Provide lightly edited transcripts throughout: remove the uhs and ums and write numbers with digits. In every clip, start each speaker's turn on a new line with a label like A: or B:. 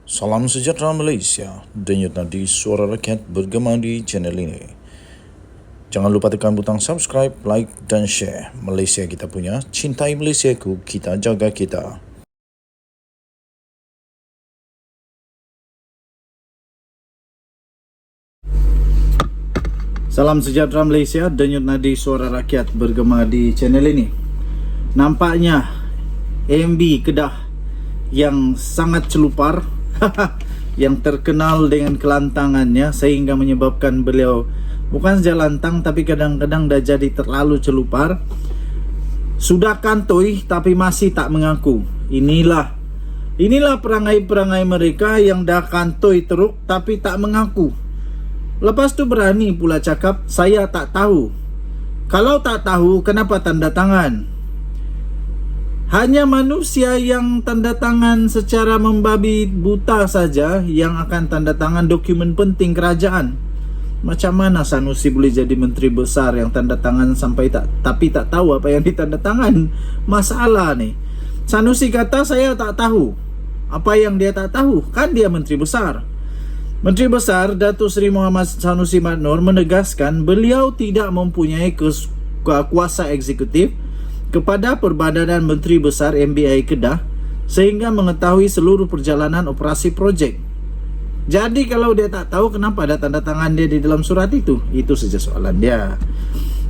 A: Salam sejahtera Malaysia, denyut nadi suara rakyat bergema di channel ini. Jangan lupa tekan butang subscribe, like dan share. Malaysia kita punya, cintai Malaysiaku, kita jaga kita. Salam sejahtera Malaysia, denyut nadi suara rakyat bergema di channel ini. Nampaknya AMB Kedah yang sangat celupar yang terkenal dengan kelantangannya sehingga menyebabkan beliau bukan saja lantang tapi kadang-kadang dah jadi terlalu celupar. Sudah kantoi tapi masih tak mengaku. Inilah perangai-perangai mereka yang dah kantoi teruk tapi tak mengaku. Lepas tu berani pula cakap saya tak tahu. Kalau tak tahu kenapa tanda tangan? Hanya manusia yang tanda tangan secara membabi buta saja yang akan tanda tangan dokumen penting kerajaan. Macam mana Sanusi boleh jadi menteri besar yang tanda tangan tapi tak tahu apa yang ditanda tangan? Masalah ni. Sanusi kata saya tak tahu. Apa yang dia tak tahu? Kan dia menteri besar. Menteri besar Datuk Seri Muhammad Sanusi Madnor menegaskan beliau tidak mempunyai kuasa eksekutif kepada Perbadanan Menteri Besar MBI Kedah sehingga mengetahui seluruh perjalanan operasi projek. Jadi kalau dia tak tahu, kenapa ada tanda tangan dia di dalam surat itu? Itu saja soalan dia.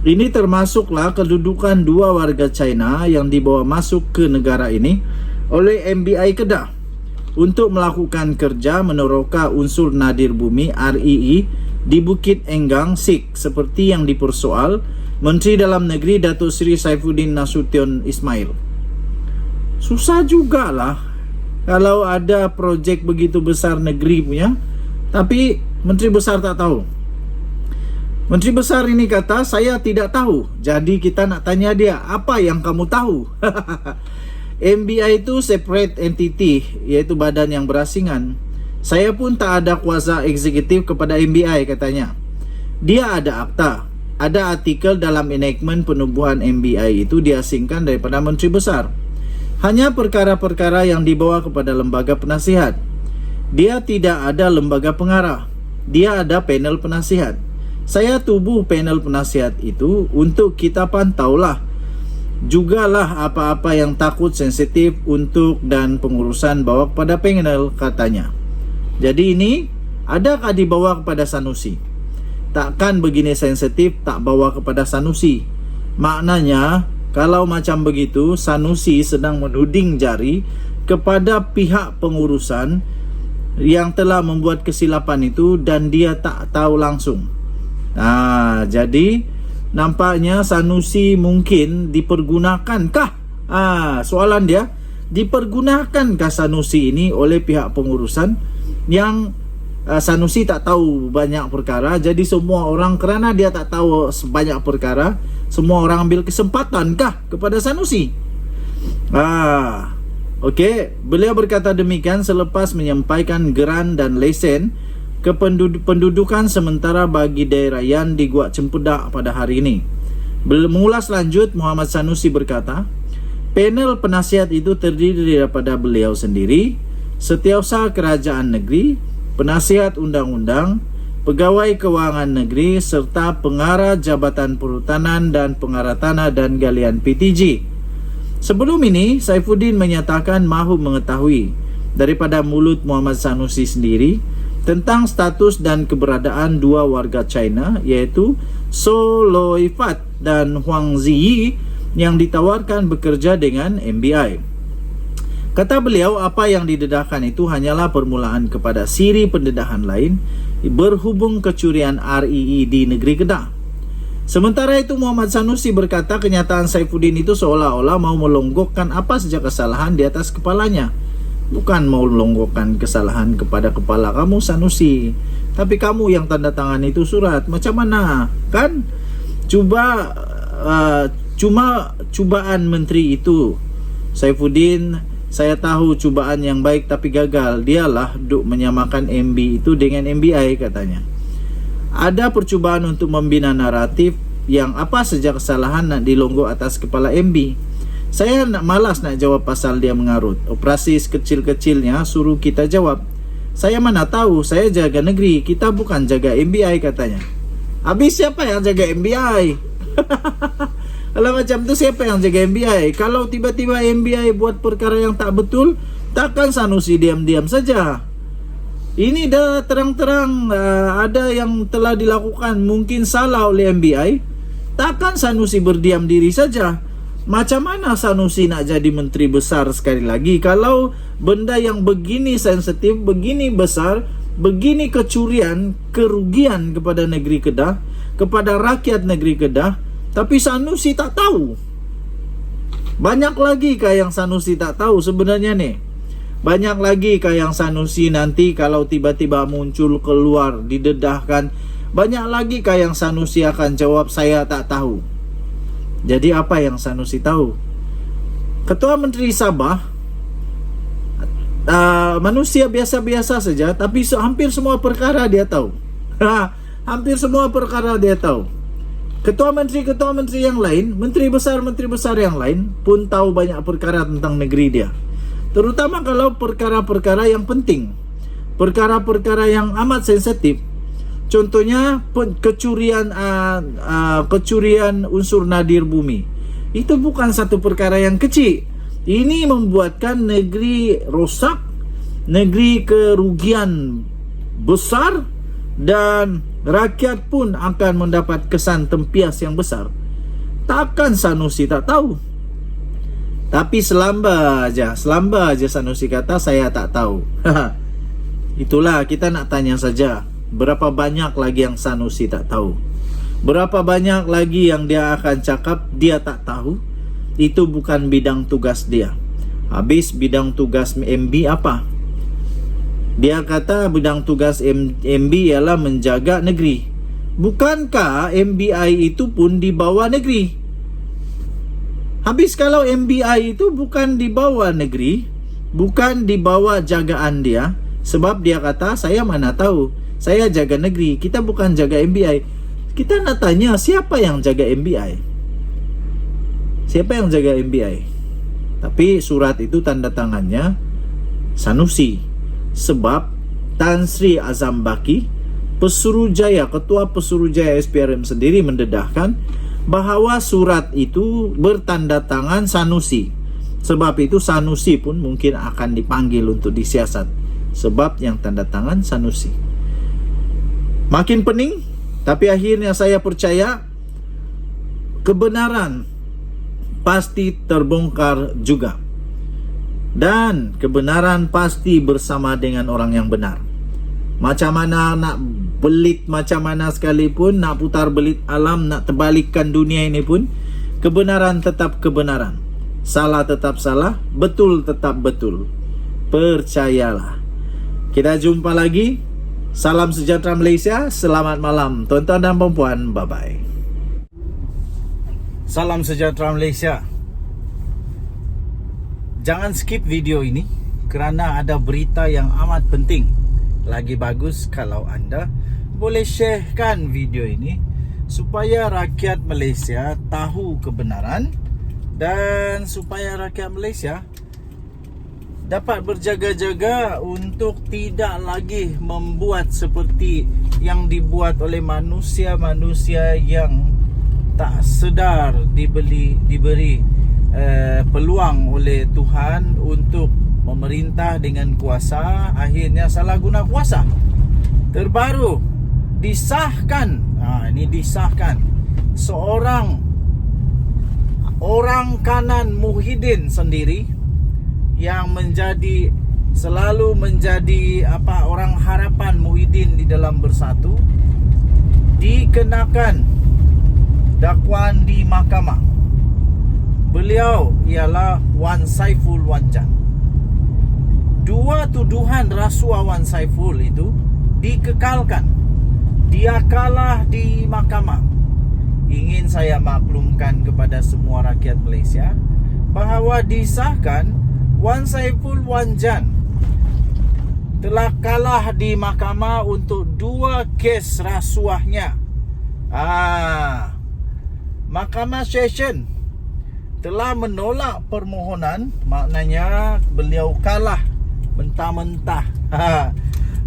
A: Ini termasuklah kedudukan dua warga China yang dibawa masuk ke negara ini oleh MBI Kedah untuk melakukan kerja meneroka unsur nadir bumi REE di Bukit Enggang Sik seperti yang dipersoal Menteri Dalam Negeri Datuk Seri Saifuddin Nasution Ismail. Susah jugalah kalau ada projek begitu besar negeri punya, tapi Menteri Besar tak tahu. Menteri Besar ini kata, saya tidak tahu. Jadi kita nak tanya dia, apa yang kamu tahu? MBI itu separate entity, iaitu badan yang berasingan. Saya pun tak ada kuasa eksekutif kepada MBI, katanya. Dia ada akta. Ada artikel dalam enactment penubuhan MBI itu diasingkan daripada Menteri Besar. Hanya perkara-perkara yang dibawa kepada lembaga penasihat. Dia tidak ada lembaga pengarah. Dia ada panel penasihat. Saya tubuh panel penasihat itu untuk kita pantaulah. Jugalah apa-apa yang takut sensitif untuk dan pengurusan bawa kepada panel, katanya. Jadi ini adakah dibawa kepada Sanusi? Takkan begini sensitif tak bawa kepada Sanusi. Maknanya kalau macam begitu Sanusi sedang menuding jari kepada pihak pengurusan yang telah membuat kesilapan itu dan dia tak tahu langsung. Jadi nampaknya Sanusi mungkin dipergunakankah? Soalan dia, dipergunakankah Sanusi ini oleh pihak pengurusan yang Sanusi tak tahu banyak perkara, jadi semua orang kerana dia tak tahu sebanyak perkara, semua orang ambil kesempatan kah kepada Sanusi? Okey, beliau berkata demikian selepas menyampaikan geran dan lesen kependudukan sementara bagi daerah Yan di Guak Cempedak pada hari ini. Mengulas lanjut, Muhammad Sanusi berkata, panel penasihat itu terdiri daripada beliau sendiri, Setiausaha Kerajaan Negeri, penasihat undang-undang, pegawai kewangan negeri serta pengarah Jabatan Perhutanan dan Pengarah Tanah dan Galian PTG. Sebelum ini, Saifuddin menyatakan mahu mengetahui daripada mulut Muhammad Sanusi sendiri tentang status dan keberadaan dua warga China iaitu So Loi Fat dan Huang Ziyi yang ditawarkan bekerja dengan MBI. Kata beliau, apa yang didedahkan itu hanyalah permulaan kepada siri pendedahan lain berhubung kecurian REE di negeri Kedah. Sementara itu, Muhammad Sanusi berkata kenyataan Saifuddin itu seolah-olah mau melonggokkan apa saja kesalahan di atas kepalanya. Bukan mau melonggokkan kesalahan kepada kepala kamu, Sanusi, tapi kamu yang tanda tangan itu surat. Macam mana? Kan? Cuma cubaan menteri itu. Saifuddin, saya tahu cubaan yang baik tapi gagal. Dialah duk menyamakan MB itu dengan MBI, katanya. Ada percubaan untuk membina naratif yang apa saja kesalahan nak dilonggok atas kepala MB. Saya malas nak jawab pasal dia mengarut. Operasi sekecil-kecilnya suruh kita jawab. Saya mana tahu, saya jaga negeri, kita bukan jaga MBI katanya. Habis siapa yang jaga MBI? Kalau macam tu siapa yang jaga MBI? Kalau tiba-tiba MBI buat perkara yang tak betul, takkan Sanusi diam-diam saja. Ini dah terang-terang ada yang telah dilakukan mungkin salah oleh MBI. Takkan Sanusi berdiam diri saja. Macam mana Sanusi nak jadi menteri besar sekali lagi kalau benda yang begini sensitif, begini besar, begini kecurian, kerugian kepada negeri Kedah, kepada rakyat negeri Kedah, tapi Sanusi tak tahu. Banyak lagi kah yang Sanusi tak tahu sebenarnya nih? Banyak lagi kah yang Sanusi nanti kalau tiba-tiba muncul keluar didedahkan? Banyak lagi kah yang Sanusi akan jawab saya tak tahu? Jadi apa yang Sanusi tahu? Ketua Menteri Sabah manusia biasa-biasa saja, tapi hampir semua perkara dia tahu. Hampir semua perkara dia tahu. Ketua menteri yang lain, menteri besar yang lain pun tahu banyak perkara tentang negeri dia. Terutama kalau perkara-perkara yang penting, perkara-perkara yang amat sensitif. Contohnya kecurian unsur nadir bumi. Itu bukan satu perkara yang kecil. Ini membuatkan negeri rosak, negeri kerugian besar, dan rakyat pun akan mendapat kesan tempias yang besar. Takkan Sanusi tak tahu? Tapi selamba aja Sanusi kata saya tak tahu. Itulah kita nak tanya saja, berapa banyak lagi yang Sanusi tak tahu? Berapa banyak lagi yang dia akan cakap dia tak tahu? Itu bukan bidang tugas dia. Habis bidang tugas MB apa? Dia kata bidang tugas MB ialah menjaga negeri. Bukankah MBI itu pun di bawah negeri? Habis kalau MBI itu bukan di bawah negeri, bukan di bawah jagaan dia, sebab dia kata saya mana tahu, saya jaga negeri, kita bukan jaga MBI. Kita nak tanya siapa yang jaga MBI? Siapa yang jaga MBI? Tapi surat itu tanda tangannya Sanusi. Sebab Tan Sri Azam Baki, Pesuruhjaya, Ketua Pesuruhjaya SPRM sendiri mendedahkan bahawa surat itu bertanda tangan Sanusi. Sebab itu Sanusi pun mungkin akan dipanggil untuk disiasat. Sebab yang tanda tangan Sanusi. Makin pening, tapi akhirnya saya percaya kebenaran pasti terbongkar juga. Dan kebenaran pasti bersama dengan orang yang benar. Macam mana nak belit, macam mana sekalipun, nak putar belit alam, nak terbalikkan dunia ini pun, kebenaran tetap kebenaran, salah tetap salah, betul tetap betul. Percayalah. Kita jumpa lagi. Salam sejahtera Malaysia. Selamat malam tuan-tuan dan puan-puan. Bye-bye. Salam sejahtera Malaysia. Jangan skip video ini kerana ada berita yang amat penting. Lagi bagus kalau anda boleh sharekan video ini supaya rakyat Malaysia tahu kebenaran dan supaya rakyat Malaysia dapat berjaga-jaga untuk tidak lagi membuat seperti yang dibuat oleh manusia-manusia yang tak sedar diberi peluang oleh Tuhan untuk memerintah dengan kuasa, akhirnya salah guna kuasa. Terbaru disahkan, ini disahkan, seorang orang kanan Muhyiddin sendiri yang selalu menjadi orang harapan Muhyiddin di dalam Bersatu, dikenakan dakwaan di mahkamah. Beliau ialah Wan Saiful Wanjan. Dua tuduhan rasuah Wan Saiful itu dikekalkan. Dia kalah di mahkamah. Ingin saya maklumkan kepada semua rakyat Malaysia bahawa disahkan Wan Saiful Wanjan telah kalah di mahkamah untuk 2 kes rasuahnya. Mahkamah Session telah menolak permohonan, maknanya beliau kalah mentah-mentah.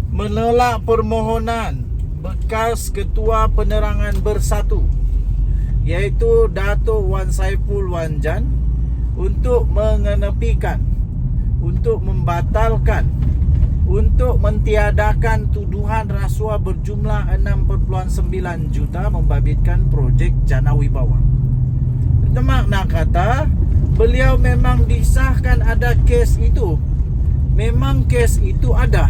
A: menolak permohonan bekas Ketua Penerangan Bersatu, iaitu Dato' Wan Saiful Wan Jan, untuk mengenepikan, untuk membatalkan, untuk mentiadakan tuduhan rasuah berjumlah 6.9 juta membabitkan projek Jana Wibawa. Itu makna kata beliau memang disahkan ada kes itu. Memang kes itu ada.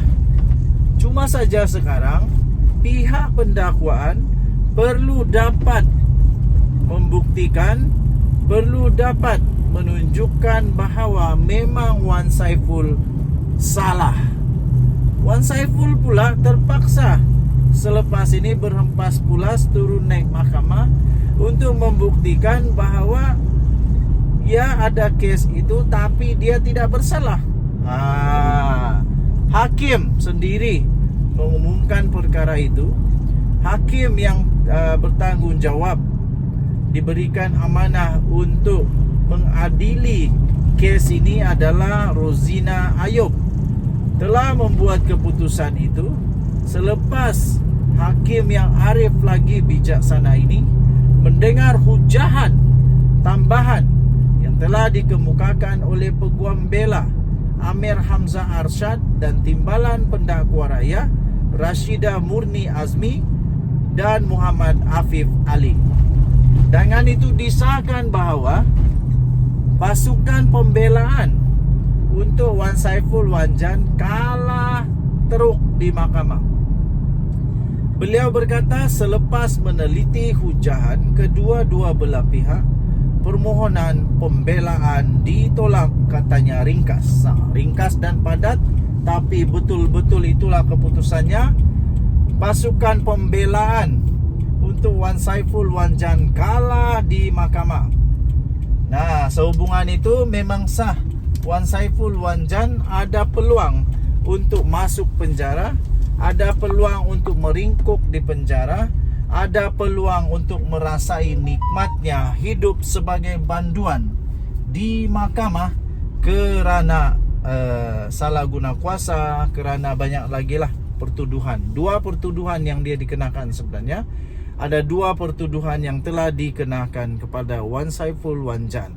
A: Cuma saja sekarang pihak pendakwaan perlu dapat membuktikan, perlu dapat menunjukkan bahawa memang Wan Saiful salah. Wan Saiful pula terpaksa selepas ini berhempas pulas turun naik mahkamah untuk membuktikan bahawa ya ada kes itu tapi dia tidak bersalah. Hakim sendiri mengumumkan perkara itu. Hakim yang bertanggungjawab diberikan amanah untuk mengadili kes ini adalah Rozina Ayub, telah membuat keputusan itu selepas hakim yang arif lagi bijaksana ini mendengar hujahan tambahan yang telah dikemukakan oleh Peguam Bela Amir Hamzah Arsyad dan Timbalan Pendakwa Raya Rashidah Murni Azmi dan Muhammad Afif Ali. Dengan itu disahkan bahawa pasukan pembelaan untuk Wan Saiful Wan Jan kalah teruk di mahkamah. Beliau berkata selepas meneliti hujahan kedua-dua belah pihak, permohonan pembelaan ditolak, katanya ringkas. Ringkas dan padat, tapi betul-betul itulah keputusannya. Pasukan pembelaan untuk Wan Saiful Wan Jan kalah di mahkamah. Nah, sehubungan itu memang sah. Wan Saiful Wan Jan ada peluang untuk masuk penjara, ada peluang untuk meringkuk di penjara, ada peluang untuk merasai nikmatnya hidup sebagai banduan di mahkamah kerana salah guna kuasa, kerana banyak lagi lah pertuduhan. Dua pertuduhan yang dia dikenakan sebenarnya. Ada dua pertuduhan yang telah dikenakan kepada Wan Saiful Wan Jan.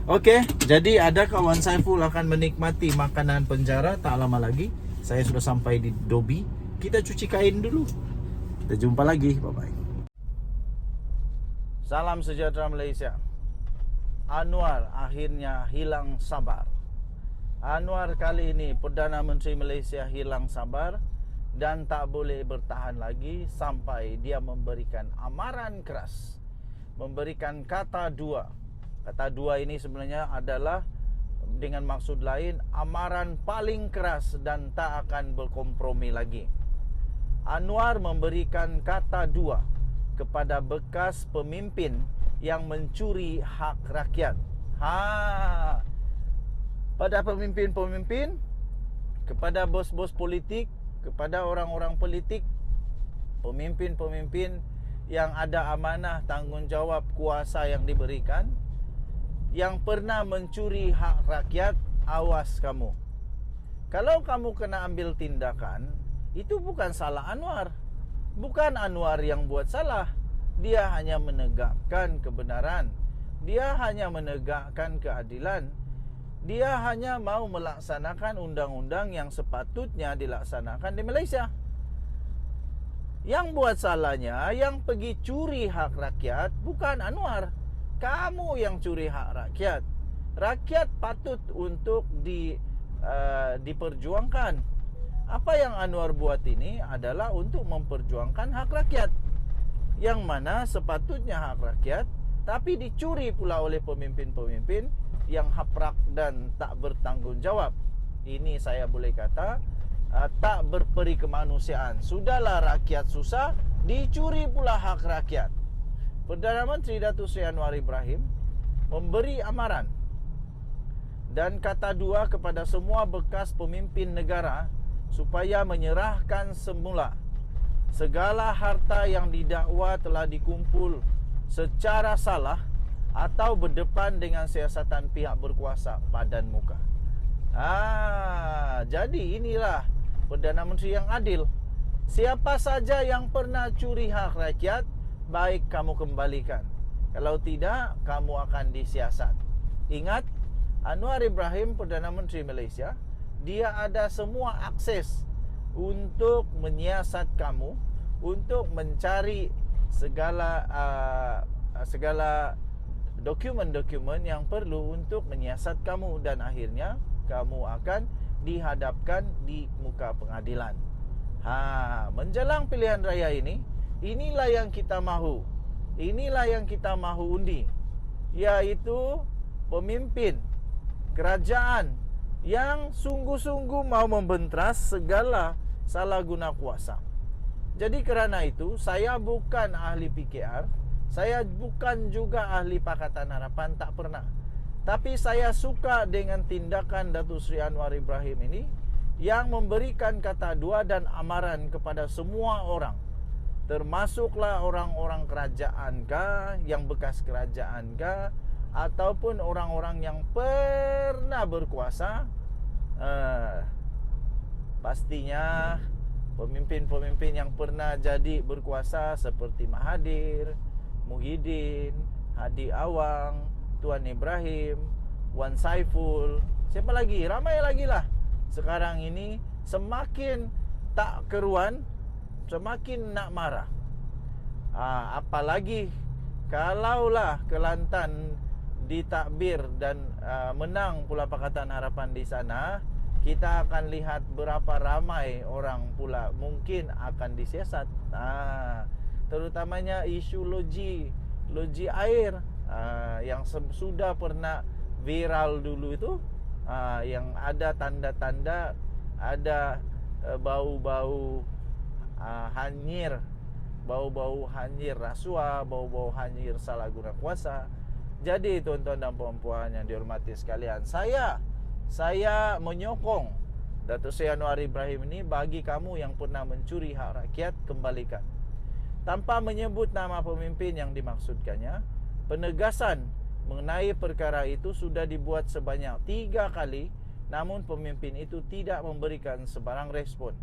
A: Okey, jadi adakah Wan Saiful akan menikmati makanan penjara? Tak lama lagi. Saya sudah sampai di Dobi. Kita cuci kain dulu. Kita jumpa lagi. Bye-bye. Salam sejahtera Malaysia. Anwar akhirnya hilang sabar. Anwar kali ini Perdana Menteri Malaysia hilang sabar dan tak boleh bertahan lagi sampai dia memberikan amaran keras, memberikan kata dua. Kata dua ini sebenarnya adalah dengan maksud lain amaran paling keras dan tak akan berkompromi lagi. Anwar memberikan kata dua kepada bekas pemimpin yang mencuri hak rakyat. Pada pemimpin-pemimpin, kepada bos-bos politik, kepada orang-orang politik, pemimpin-pemimpin yang ada amanah tanggungjawab kuasa yang diberikan, yang pernah mencuri hak rakyat, awas kamu. Kalau kamu kena ambil tindakan, itu bukan salah Anwar. Bukan Anwar yang buat salah. Dia hanya menegakkan kebenaran. Dia hanya menegakkan keadilan. Dia hanya mau melaksanakan undang-undang yang sepatutnya dilaksanakan di Malaysia. Yang buat salahnya, yang pergi curi hak rakyat, bukan Anwar. Kamu yang curi hak rakyat. Rakyat patut untuk diperjuangkan. Apa yang Anwar buat ini adalah untuk memperjuangkan hak rakyat, yang mana sepatutnya hak rakyat, tapi dicuri pula oleh pemimpin-pemimpin yang haprak dan tak bertanggungjawab. Ini saya boleh kata tak berperi kemanusiaan. Sudahlah rakyat susah, dicuri pula hak rakyat. Perdana Menteri Datuk Seri Anwar Ibrahim memberi amaran dan kata dua kepada semua bekas pemimpin negara supaya menyerahkan semula segala harta yang didakwa telah dikumpul secara salah atau berdepan dengan siasatan pihak berkuasa padan muka. Jadi inilah Perdana Menteri yang adil. Siapa saja yang pernah curi hak rakyat, baik kamu kembalikan. Kalau tidak, kamu akan disiasat. Ingat, Anwar Ibrahim, Perdana Menteri Malaysia, dia ada semua akses untuk menyiasat kamu, untuk mencari segala dokumen-dokumen yang perlu untuk menyiasat kamu, dan akhirnya kamu akan dihadapkan di muka pengadilan. Menjelang pilihan raya ini, inilah yang kita mahu. Inilah yang kita mahu undi, yaitu pemimpin kerajaan yang sungguh-sungguh mau membentras segala salah guna kuasa. Jadi kerana itu, saya bukan ahli PKR, saya bukan juga ahli Pakatan Harapan, tak pernah. Tapi saya suka dengan tindakan Datuk Seri Anwar Ibrahim ini, yang memberikan kata dua dan amaran kepada semua orang, termasuklah orang-orang kerajaan kah, yang bekas kerajaan kah, ataupun orang-orang yang pernah berkuasa. Pastinya pemimpin-pemimpin yang pernah jadi berkuasa seperti Mahathir, Muhyiddin, Hadi Awang, Tuan Ibrahim, Wan Saiful, siapa lagi? Ramai lagi lah. Sekarang ini semakin tak keruan, semakin nak marah. Apalagi kalaulah Kelantan ditakbir dan menang pula Pakatan Harapan di sana, kita akan lihat berapa ramai orang pula mungkin akan disiasat. Terutamanya isu loji air yang sudah pernah viral dulu itu, yang ada tanda-tanda ada bau-bau hanyir, bau-bau hanyir rasuah, bau-bau hanyir salah guna kuasa. Jadi tuan-tuan dan puan-puan yang dihormati sekalian, saya menyokong Datuk Seri Anwar Ibrahim ini. Bagi kamu yang pernah mencuri hak rakyat, kembalikan. Tanpa menyebut nama pemimpin yang dimaksudkannya, penegasan mengenai perkara itu sudah dibuat sebanyak 3 kali, namun pemimpin itu tidak memberikan sebarang respon.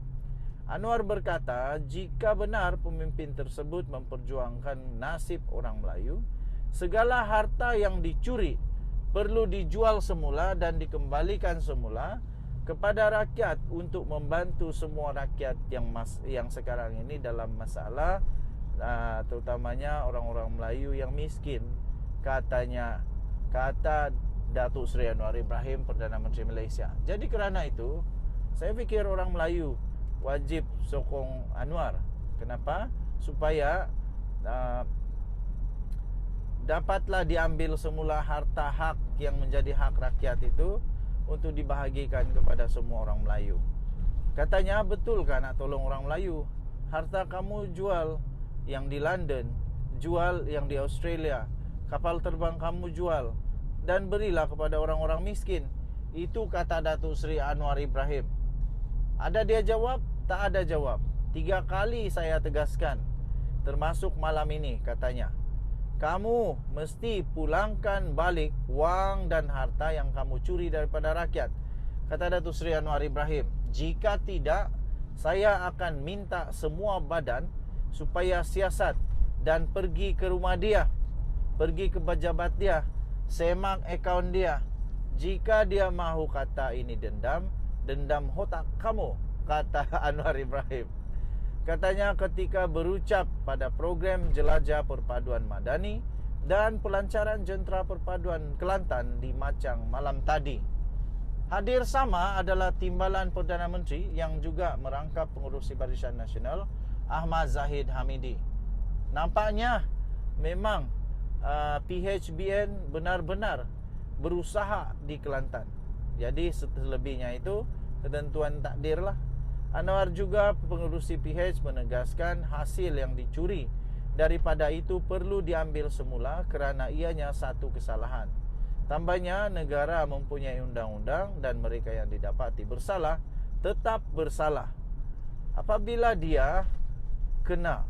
A: Anwar berkata, jika benar pemimpin tersebut memperjuangkan nasib orang Melayu, segala harta yang dicuri perlu dijual semula dan dikembalikan semula kepada rakyat untuk membantu semua rakyat yang sekarang ini dalam masalah, terutamanya orang-orang Melayu yang miskin. Kata Datuk Seri Anwar Ibrahim, Perdana Menteri Malaysia. Jadi kerana itu, saya fikir orang Melayu wajib sokong Anwar. Kenapa? Supaya dapatlah diambil semula harta hak yang menjadi hak rakyat itu untuk dibahagikan kepada semua orang Melayu. Katanya, betul kan nak tolong orang Melayu? Harta kamu jual yang di London, jual yang di Australia, kapal terbang kamu jual, dan berilah kepada orang-orang miskin. Itu kata Datuk Seri Anwar Ibrahim. Ada dia jawab? Tak ada jawab. 3 kali saya tegaskan, termasuk malam ini, katanya, kamu mesti pulangkan balik wang dan harta yang kamu curi daripada rakyat. Kata Datuk Seri Anwar Ibrahim, jika tidak, saya akan minta semua badan supaya siasat dan pergi ke rumah dia, pergi ke pejabat dia, semak akaun dia. Jika dia mahu kata ini dendam otak kamu, kata Anwar Ibrahim. Katanya ketika berucap pada program Jelajah Perpaduan Madani dan pelancaran Jentera Perpaduan Kelantan di Macang malam tadi. Hadir sama adalah Timbalan Perdana Menteri yang juga merangkap Pengerusi Barisan Nasional, Ahmad Zahid Hamidi. Nampaknya memang PHBN benar-benar berusaha di Kelantan. Jadi selebihnya itu ketentuan takdir lah. Anwar juga, pengerusi PH, menegaskan hasil yang dicuri daripada itu perlu diambil semula kerana ianya satu kesalahan. Tambahnya, negara mempunyai undang-undang dan mereka yang didapati bersalah tetap bersalah. Apabila dia kena,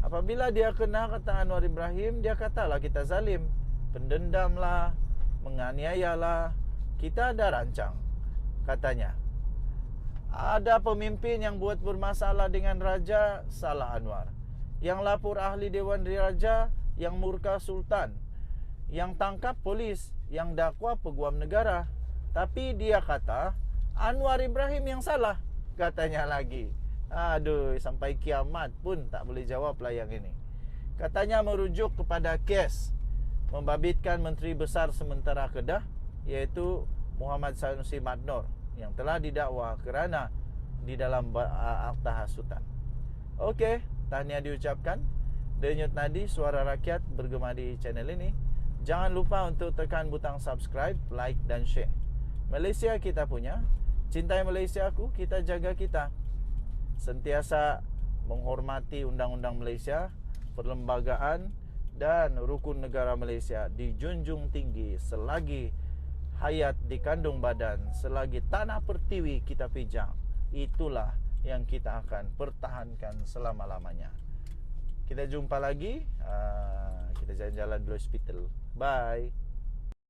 A: kata Anwar Ibrahim, dia katalah kita zalim, pendendamlah, menganiayalah. Kita ada rancang, katanya.
B: Ada pemimpin yang buat bermasalah dengan raja, salah Anwar. Yang lapor ahli Dewan Raja, yang murka sultan. Yang tangkap polis, yang dakwa peguam negara. Tapi dia kata Anwar Ibrahim yang salah, katanya lagi. Aduh, sampai kiamat pun tak boleh jawab lah yang ini. Katanya merujuk kepada kes membabitkan Menteri Besar sementara Kedah, iaitu Muhammad Sanusi Madnor, yang telah didakwa kerana di dalam akta hasutan. Okey, tahniah diucapkan. Denyut nadi suara rakyat bergema di channel ini. Jangan lupa untuk tekan butang subscribe, like dan share. Malaysia kita punya. Cintai Malaysiaku, kita jaga kita. Sentiasa menghormati undang-undang Malaysia, perlembagaan dan rukun negara Malaysia dijunjung tinggi selagi hayat di kandung badan, selagi tanah pertiwi kita pijak. Itulah yang kita akan pertahankan selama-lamanya. Kita jumpa lagi. Kita jalan-jalan dulu hospital. Bye.